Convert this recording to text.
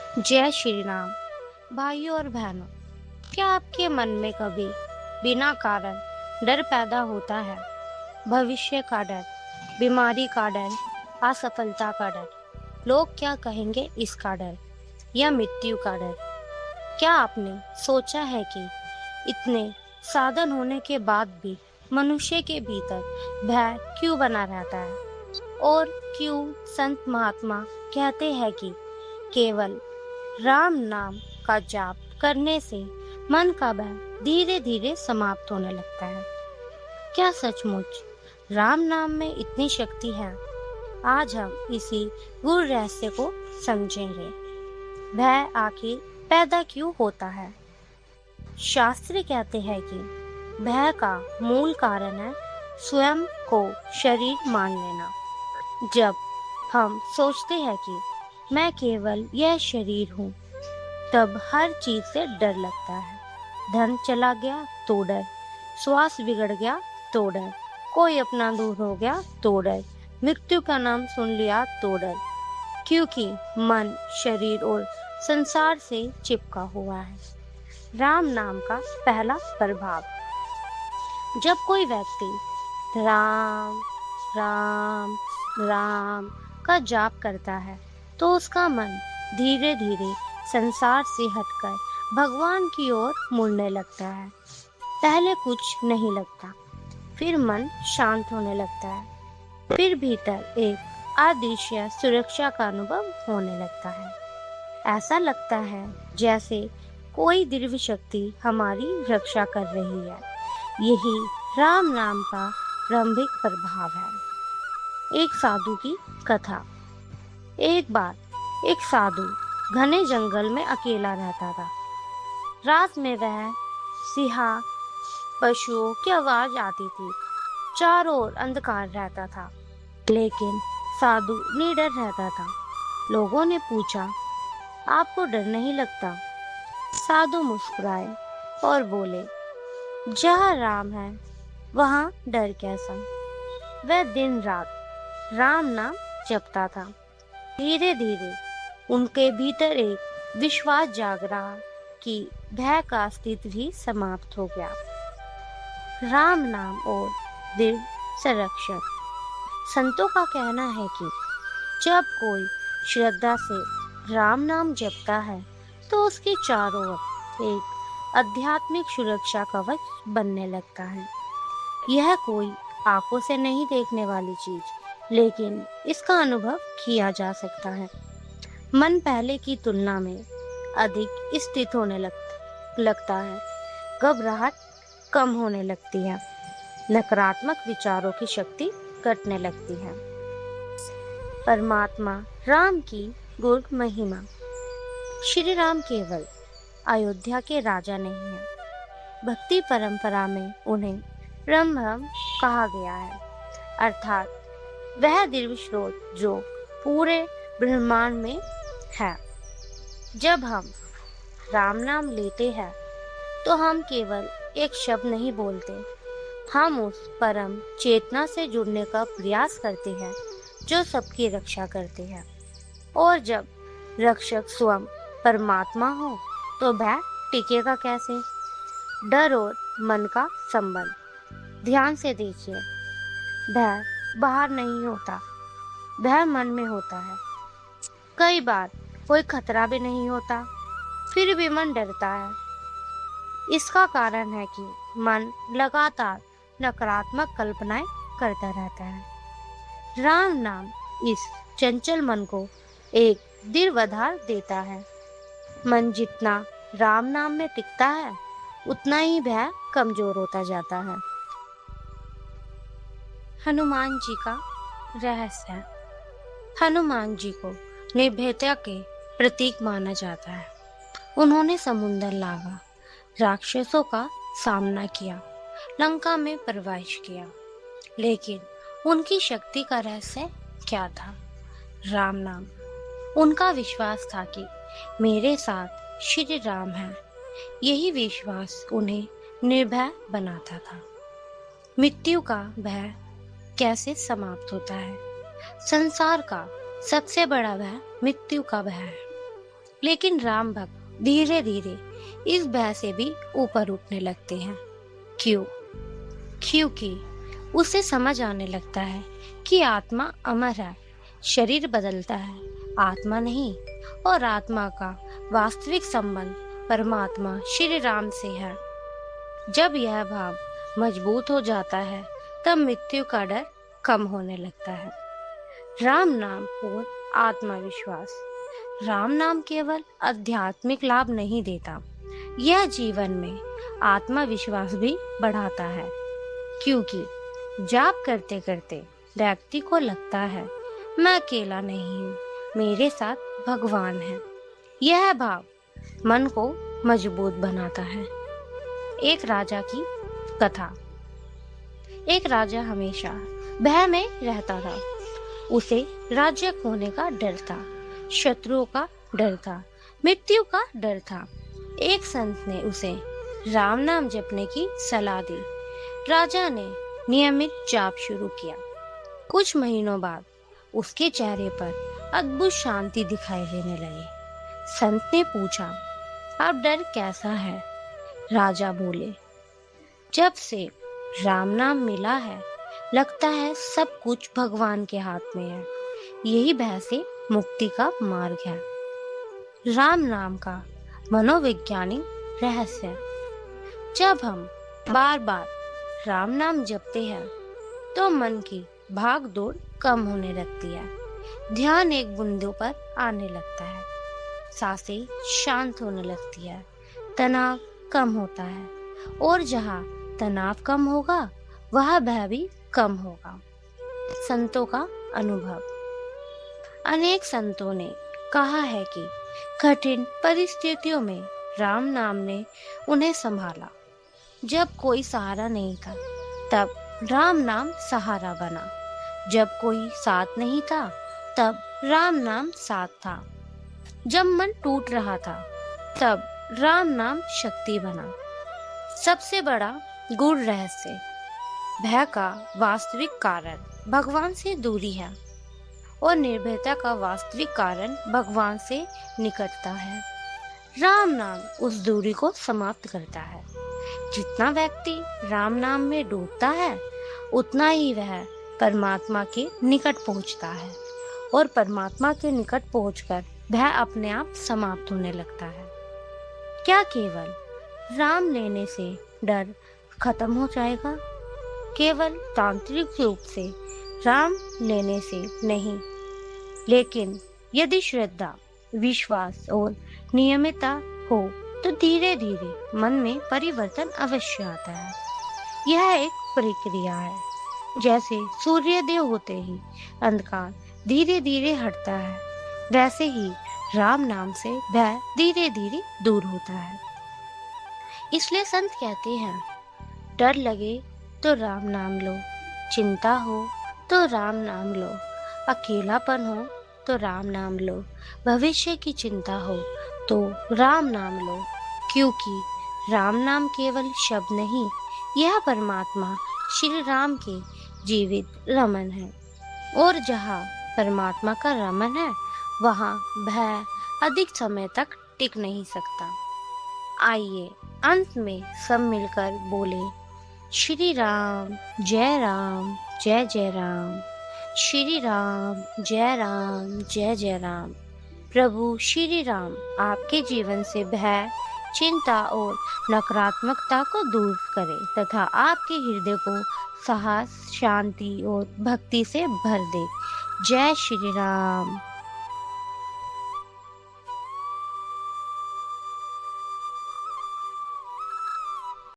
जय श्री राम। भाइयों और बहनों, क्या आपके मन में कभी बिना कारण डर पैदा होता है? भविष्य का डर, बीमारी का डर, असफलता का डर, लोग क्या कहेंगे इसका डर, या मृत्यु का डर? क्या आपने सोचा है कि इतने साधन होने के बाद भी मनुष्य के भीतर भय क्यों बना रहता है? और क्यों संत महात्मा कहते हैं कि केवल राम नाम का जाप करने से मन का भय धीरे धीरे समाप्त होने लगता है? क्या सचमुच राम नाम में इतनी शक्ति है? आज हम इसी गूढ़ रहस्य को समझेंगे। भय आखिर पैदा क्यों होता है? शास्त्र कहते हैं कि भय का मूल कारण है स्वयं को शरीर मान लेना। जब हम सोचते हैं कि मैं केवल यह शरीर हूँ, तब हर चीज से डर लगता है। धन चला गया तो डर, श्वास बिगड़ गया तो डर, कोई अपना दूर हो गया तो डर, मृत्यु का नाम सुन लिया तो डर, क्योंकि मन शरीर और संसार से चिपका हुआ है। राम नाम का पहला प्रभाव। जब कोई व्यक्ति राम राम राम का जाप करता है तो उसका मन धीरे धीरे संसार से हटकर भगवान की ओर मुड़ने लगता है। पहले कुछ नहीं लगता, फिर मन शांत होने लगता है, फिर भीतर एक अदृश्य सुरक्षा का अनुभव होने लगता है। ऐसा लगता है जैसे कोई दिव्य शक्ति हमारी रक्षा कर रही है। यही राम नाम का प्रारंभिक प्रभाव है। एक साधु की कथा। एक बार एक साधु घने जंगल में अकेला रहता था। रात में वह सिंह पशुओं की आवाज आती थी। चारों ओर अंधकार रहता था, लेकिन साधु निडर रहता था। लोगों ने पूछा, आपको डर नहीं लगता? साधु मुस्कुराए और बोले, जहाँ राम है वहाँ डर कैसा। वह दिन रात राम नाम जपता था। धीरे धीरे उनके भीतर एक विश्वास जाग रहा कि भय का अस्तित्व भी समाप्त हो गया। राम नाम और दृढ़ संरक्षक। संतों का कहना है कि जब कोई श्रद्धा से राम नाम जपता है तो उसके चारों ओर एक आध्यात्मिक सुरक्षा कवच बनने लगता है। यह कोई आंखों से नहीं देखने वाली चीज, लेकिन इसका अनुभव किया जा सकता है। मन पहले की तुलना में अधिक स्थित होने लगता है। घबराहट कम होने लगती है। नकारात्मक विचारों की शक्ति घटने लगती है। परमात्मा राम की गुण महिमा। श्री राम केवल अयोध्या के राजा नहीं है। भक्ति परंपरा में उन्हें ब्रह्म कहा गया है, अर्थात वह दिव्य स्रोत जो पूरे ब्रह्मांड में है। जब हम राम नाम लेते हैं तो हम केवल एक शब्द नहीं बोलते, हम उस परम चेतना से जुड़ने का प्रयास करते हैं जो सबकी रक्षा करते हैं। और जब रक्षक स्वयं परमात्मा हो तो भय टिकेगा कैसे? डर और मन का संबंध। ध्यान से देखिए, भय बाहर नहीं होता, भय मन में होता है। कई बार कोई खतरा भी नहीं होता, फिर भी मन डरता है। इसका कारण है कि मन लगातार नकारात्मक कल्पनाएं करता रहता है। राम नाम इस चंचल मन को एक दृढ़ आधार देता है। मन जितना राम नाम में टिकता है, उतना ही भय कमजोर होता जाता है। हनुमान जी का रहस्य। हनुमान जी को निर्भयता के प्रतीक माना जाता है। उन्होंने समुद्र लांघा, राक्षसों का सामना किया, लंका में प्रवेश किया, लेकिन उनकी शक्ति का रहस्य क्या था? राम नाम। उनका विश्वास था कि मेरे साथ श्री राम है। यही विश्वास उन्हें निर्भय बनाता था। मृत्यु का भय कैसे समाप्त होता है? संसार का सबसे बड़ा भय मृत्यु का भय है। लेकिन राम भक्त धीरे धीरे इस भय से भी ऊपर उठने लगते हैं। क्यों? क्योंकि उसे समझ आने लगता है कि आत्मा अमर है, शरीर बदलता है, आत्मा नहीं। और आत्मा का वास्तविक संबंध परमात्मा श्री राम से है। जब यह भाव मजबूत हो जाता है तब मृत्यु का डर कम होने लगता है। राम नाम और आत्मविश्वास। राम नाम केवल आध्यात्मिक लाभ नहीं देता, यह जीवन में आत्मविश्वास भी बढ़ाता है। क्योंकि जाप करते करते व्यक्ति को लगता है मैं अकेला नहीं हूँ, मेरे साथ भगवान है। यह भाव मन को मजबूत बनाता है। एक राजा की कथा। एक राजा हमेशा भय में रहता था। उसे राज्य खोने का डर था, शत्रुओं का डर था, मृत्यु का डर था। एक संत ने उसे राम नाम जपने की सलाह दी। राजा ने नियमित जाप शुरू किया। कुछ महीनों बाद उसके चेहरे पर अद्भुत शांति दिखाई देने लगी। संत ने पूछा, अब डर कैसा है? राजा बोले, जब से राम नाम मिला है लगता है सब कुछ भगवान के हाथ में है। यही भय से मुक्ति का मार्ग है। राम नाम का मनोवैज्ञानिक रहस्य। जब हम बार बार राम नाम जपते हैं तो मन की भाग दौड़ कम होने लगती है। ध्यान एक बिंदु पर आने लगता है, सांसें शांत होने लगती है, तनाव कम होता है। और जहाँ तनाव कम होगा वह भय भी कम होगा। संतों का अनुभव। अनेक संतों ने कहा है कि कठिन परिस्थितियों में राम नाम ने उन्हें संभाला। जब कोई सहारा नहीं था तब राम नाम सहारा बना। जब कोई साथ नहीं था तब राम नाम साथ था। जब मन टूट रहा था तब राम नाम शक्ति बना। सबसे बड़ा गूढ़ रहस्य। भय का वास्तविक कारण भगवान से दूरी है और निर्भयता का वास्तविक कारण भगवान से निकटता है। राम नाम उस दूरी को समाप्त करता है। जितना व्यक्ति राम नाम में डूबता है उतना ही वह परमात्मा के निकट पहुंचता है और परमात्मा के निकट पहुंचकर वह अपने आप समाप्त होने लगता है। क्या केवल राम लेने से डर खत्म हो जाएगा? केवल तांत्रिक रूप से राम लेने से नहीं, लेकिन यदि श्रद्धा, विश्वास और नियमितता हो तो धीरे धीरे मन में परिवर्तन अवश्य आता है। यह एक प्रक्रिया है। जैसे सूर्योदय होते ही अंधकार धीरे धीरे हटता है, वैसे ही राम नाम से भय धीरे धीरे दूर होता है। इसलिए संत कहते हैं, डर लगे तो राम नाम लो, चिंता हो तो राम नाम लो, अकेलापन हो तो राम नाम लो, भविष्य की चिंता हो तो राम नाम लो। क्योंकि राम नाम केवल शब्द नहीं, यह परमात्मा श्री राम के जीवित रमन है। और जहाँ परमात्मा का रमन है वहाँ भय अधिक समय तक टिक नहीं सकता। आइए अंत में सब मिलकर बोले, श्री राम जय जय राम, श्री राम जय जय राम। प्रभु श्री राम आपके जीवन से भय, चिंता और नकारात्मकता को दूर करे तथा आपके हृदय को साहस, शांति और भक्ति से भर दे। जय श्री राम।